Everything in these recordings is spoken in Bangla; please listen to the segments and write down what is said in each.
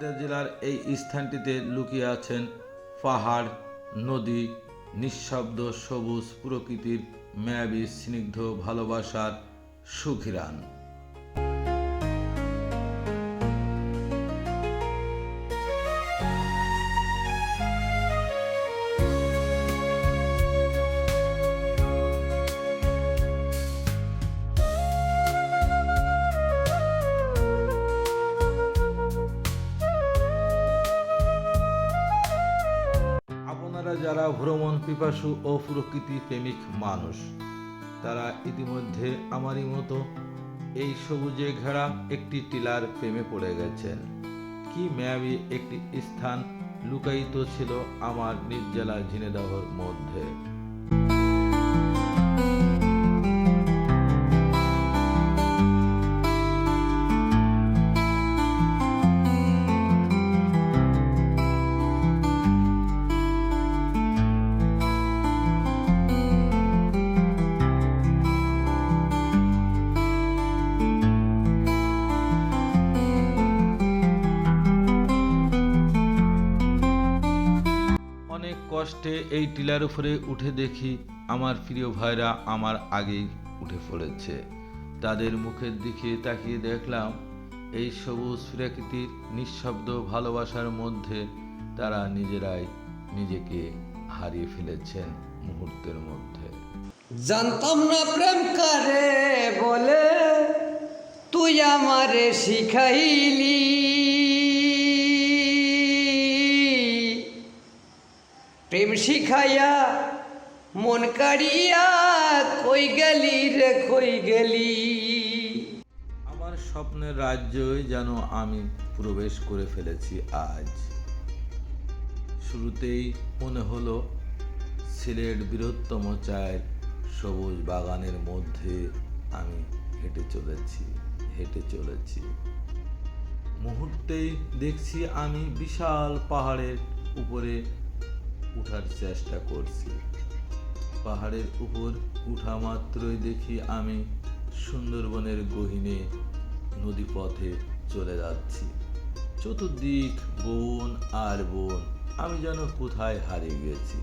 ঝিনাইদহ জেলার এই স্থানটিতে লুকিয়ে আছেন পাহাড়, নদী, নিঃশব্দ সবুজ প্রকৃতির মায়াবী স্নিগ্ধ ভালোবাসার সুঘ্রাণ। আপনারা যারা ভ্রমণ পিপাসু ও প্রকৃতি প্রেমিক মানুষ, তারা ইতিমধ্যে আমারই মতো এই সবুজে ঘেরা একটি টিলার প্রেমে পড়ে গেছেন। কি মায়াবী একটি স্থান লুকায়িত ছিল আমার নিজ জেলা ঝিনাইদহের মধ্যে। অনেক কষ্টে এই টিলার উপরে উঠে দেখি আমার প্রিয় ভাইরা আমার আগেই উঠে পড়েছে। তাদের মুখের দিকে তাকিয়ে দেখলাম এই সবুজ প্রকৃতির নিঃশব্দ ভালোবাসার মধ্যে তারা নিজেরাই নিজেকে হারিয়ে ফেলেছেন মুহূর্তের মধ্যে। জানতাম না প্রেম করে বলে তুই আমারে শিখাইলি, প্রেম শিখাইয়া মন কাড়িয়া কই গেলি রে কই গেলি। আমার স্বপ্নের রাজ্যই যেন আমি প্রবেশ করে ফেলেছি আজ। শুরুতেই মনে হলো সিলেট বৃহত্তম চায়ের সবুজ বাগানের মধ্যে আমি হেঁটে চলেছি। মুহূর্তেই দেখছি আমি বিশাল পাহাড়ের উপরে উঠার চেষ্টা করছি। পাহাড়ের উপর উঠা মাত্রই দেখি আমি সুন্দরবনের গহীনে নদীপথে চলে যাচ্ছি। চতুর্দিক বন আর বন, আমি যেন কোথায় হারিয়ে গেছি।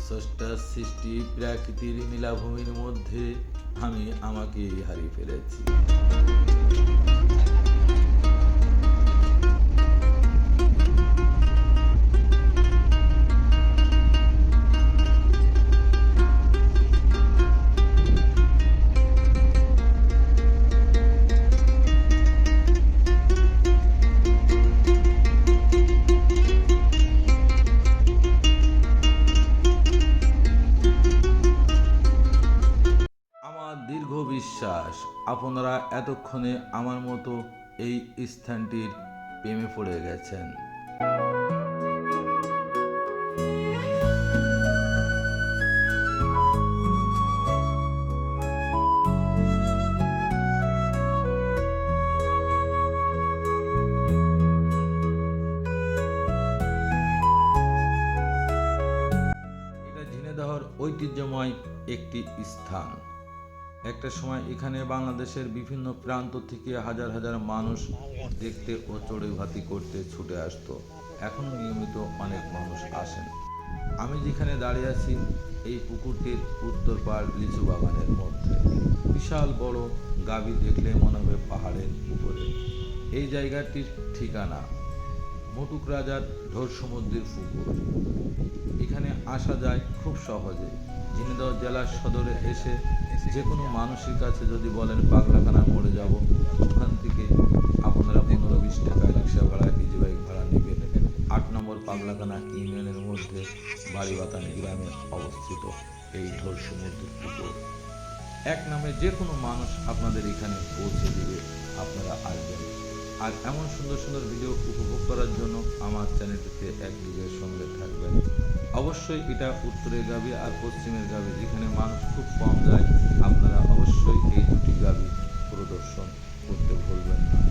স্রষ্টার সৃষ্টি প্রাকৃতির নীলাভূমির মধ্যে আমি আমাকে হারিয়ে ফেলেছি। আমার দীর্ঘ বিশ্বাস আপনারা এতক্ষণে আমার মতো এই স্থানটির প্রেমে পড়ে গেছেন। এটা ঝিনাইদহের ঐতিহ্যময় একটি স্থান। একটা সময় এখানে বাংলাদেশের বিভিন্ন প্রান্ত থেকে হাজার হাজার মানুষ দেখতে ও চড়ুইভাতি করতে ছুটে আসতো। এখনো নিয়মিত অনেক মানুষ আসেন। আমি যেখানে দাঁড়িয়ে আছি এই পুকুরটির উত্তর পাড় লিচু বাগানের মধ্যে। বিশাল বড় গাভী দেখলে মনে হবে পাহাড়ের উপরে। এই জায়গাটির ঠিকানা মটুক রাজার ঢোর সমুদ্রের পুকুর। এখানে আসা যায় খুব সহজে। ঝিনাইদহ জেলার সদরে এসে যে কোনো মানুষের কাছে যদি বলেন পাগলাখানা মোড়ে যাব, ওখান থেকে আপনারা 15-20 টাকা রিক্সা ভাড়া, ইজি বাইক ভাড়া নেবেন। 8 নম্বর পাগলাখানা ইউনিয়নের মধ্যে বাড়িবাতানি গ্রামে অবস্থিত এই ঢোর সমুদ্রের পুকুর। এক নামে যে কোনো মানুষ আপনাদের এখানে পৌঁছে দেবে, আপনারা আসবেন। আর এমন সুন্দর সুন্দর ভিডিও উপভোগ করার জন্য আমার চ্যানেলটিতে একদিকের সঙ্গে থাকবেন। অবশ্যই এটা উত্তরের গাভী আর পশ্চিমের গাভী, যেখানে মানুষ খুব কম যায়। আপনারা অবশ্যই এই দুটি গাভী পরিদর্শন করতে ভুলবেন না।